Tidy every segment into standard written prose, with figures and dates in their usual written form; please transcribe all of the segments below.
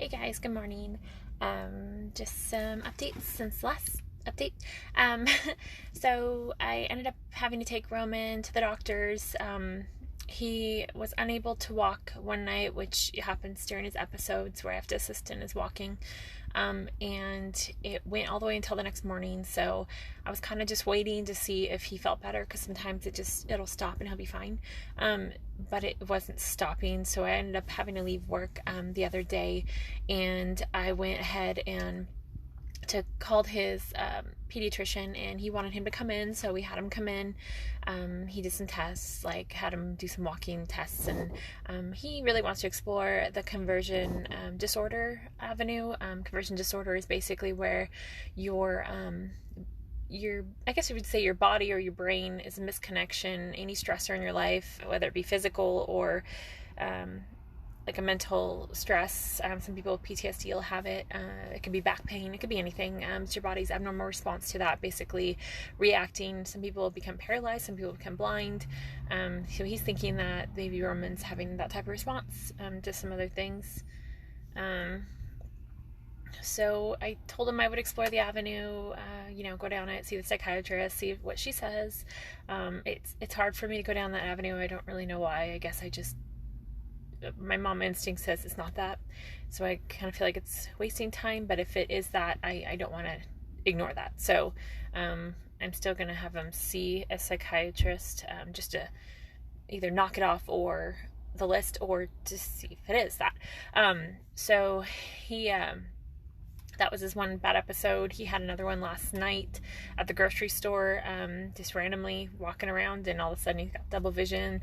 Hey guys, good morning. Just some updates since last update. Um, so I ended up having to take Roman to the doctor's. He was unable to walk one night, which happens during his episodes where I have to assist in his walking. And it went all the way until the next morning. So I was kind of just waiting to see if he felt better, because sometimes it'll stop and he'll be fine. But it wasn't stopping. So I ended up having to leave work, the other day, and I went ahead and called his pediatrician, and he wanted him to come in, so we had him come in. He did some tests, had him do some walking tests, and he really wants to explore the conversion disorder avenue. Conversion disorder is basically where your I guess you would say your body or your brain is a misconnection. Any stressor in your life, whether it be physical or like a mental stress. Some people with PTSD will have it. It can be back pain. It could be anything. It's your body's abnormal response to that, basically reacting. Some people become paralyzed. Some people become blind. So he's thinking that baby Roman's having that type of response to some other things. So I told him I would explore the avenue, go down it, see the psychiatrist, see what she says. It's hard for me to go down that avenue. I don't really know why. I guess my mom instinct says it's not that. So I kind of feel like it's wasting time, but if it is that, I don't want to ignore that. So I'm still going to have him see a psychiatrist, just to either knock it off or the list, or to see if it is that. So he, that was his one bad episode. He had another one last night at the grocery store, just randomly walking around, and all of a sudden he got double vision,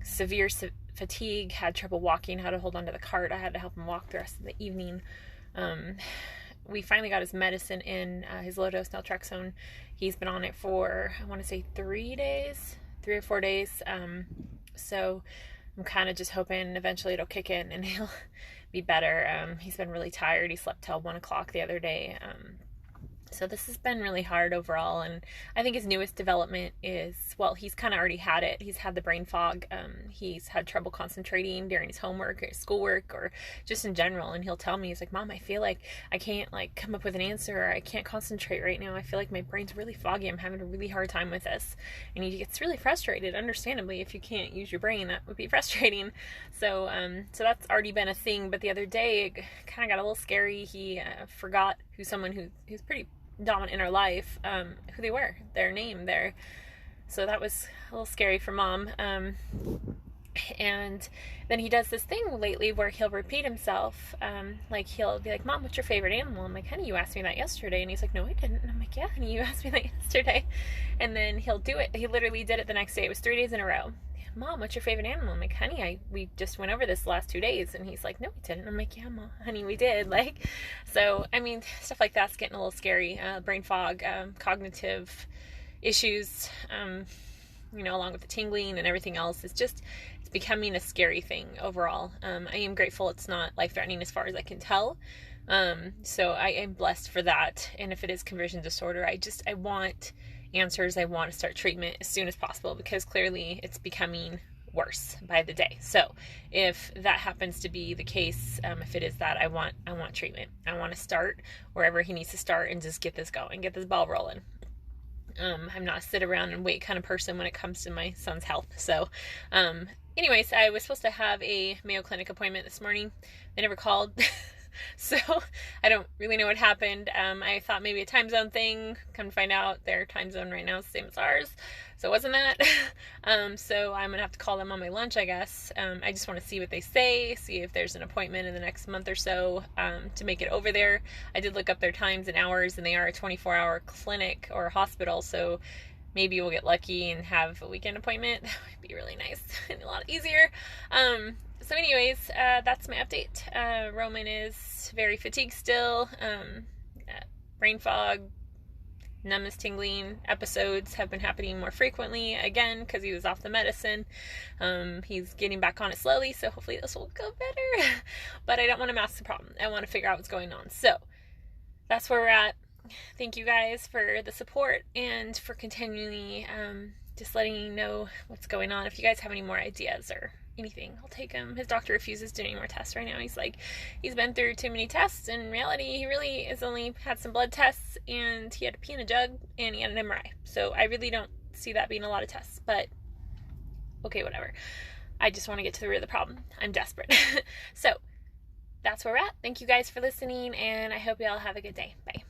severe fatigue, had trouble walking, had to hold onto the cart. I had to help him walk the rest of the evening. We finally got his medicine in, his low-dose naltrexone. He's been on it for, I want to say 3 or 4 days. So I'm kind of just hoping eventually it'll kick in and he'll be better. He's been really tired. He slept till 1 o'clock the other day. So this has been really hard overall, and I think his newest development is, well, he's kind of already had it. He's had the brain fog. He's had trouble concentrating during his homework or his schoolwork, or just in general, and he'll tell me, he's like, Mom, I feel like I can't come up with an answer, or I can't concentrate right now. I feel like my brain's really foggy. I'm having a really hard time with this. And he gets really frustrated, understandably. If you can't use your brain, that would be frustrating. So that's already been a thing, but the other day it kind of got a little scary. He forgot someone who's pretty dominant in our life, who they were, their name, so that was a little scary for Mom. And then he does this thing lately where he'll repeat himself, he'll be like, Mom, what's your favorite animal? I'm like, honey, you asked me that yesterday. And he's like, no, I didn't. And I'm like, yeah, honey, you asked me that yesterday. And then he'll do it. He literally did it the next day. It was 3 days in a row. Mom, what's your favorite animal? I'm like, honey, we just went over this the last 2 days. And he's like, no, we didn't. I'm like, yeah, Mom, honey, we did. So, I mean, stuff like that's getting a little scary. Brain fog, cognitive issues, along with the tingling and everything else. It's becoming a scary thing overall. I am grateful it's not life-threatening as far as I can tell. So I am blessed for that. And if it is conversion disorder, I want answers. I want to start treatment as soon as possible, because clearly it's becoming worse by the day. So if that happens to be the case, if it is that, I want treatment. I want to start wherever he needs to start and just get this going, get this ball rolling. I'm not a sit around and wait kind of person when it comes to my son's health. So anyways, I was supposed to have a Mayo Clinic appointment this morning. They never called. So I don't really know what happened. I thought maybe a time zone thing. Come to find out, their time zone right now is the same as ours. So it wasn't that. So I'm going to have to call them on my lunch, I guess. I just want to see what they say, see if there's an appointment in the next month or so to make it over there. I did look up their times and hours, and they are a 24-hour clinic or hospital. So maybe we'll get lucky and have a weekend appointment. That would be really nice and a lot easier. So anyways, that's my update. Roman is very fatigued still. Brain fog, numbness, tingling episodes have been happening more frequently again because he was off the medicine. He's getting back on it slowly, so hopefully this will go better. But I don't want to mask the problem. I want to figure out what's going on. So that's where we're at. Thank you guys for the support and for continually just letting you know what's going on. If you guys have any more ideas or anything. I'll take him. His doctor refuses to do any more tests right now. He's like, he's been through too many tests. In reality, he really has only had some blood tests, and he had to pee in a jug, and he had an MRI. So I really don't see that being a lot of tests, but okay, whatever. I just want to get to the root of the problem. I'm desperate. So that's where we're at. Thank you guys for listening, and I hope you all have a good day. Bye.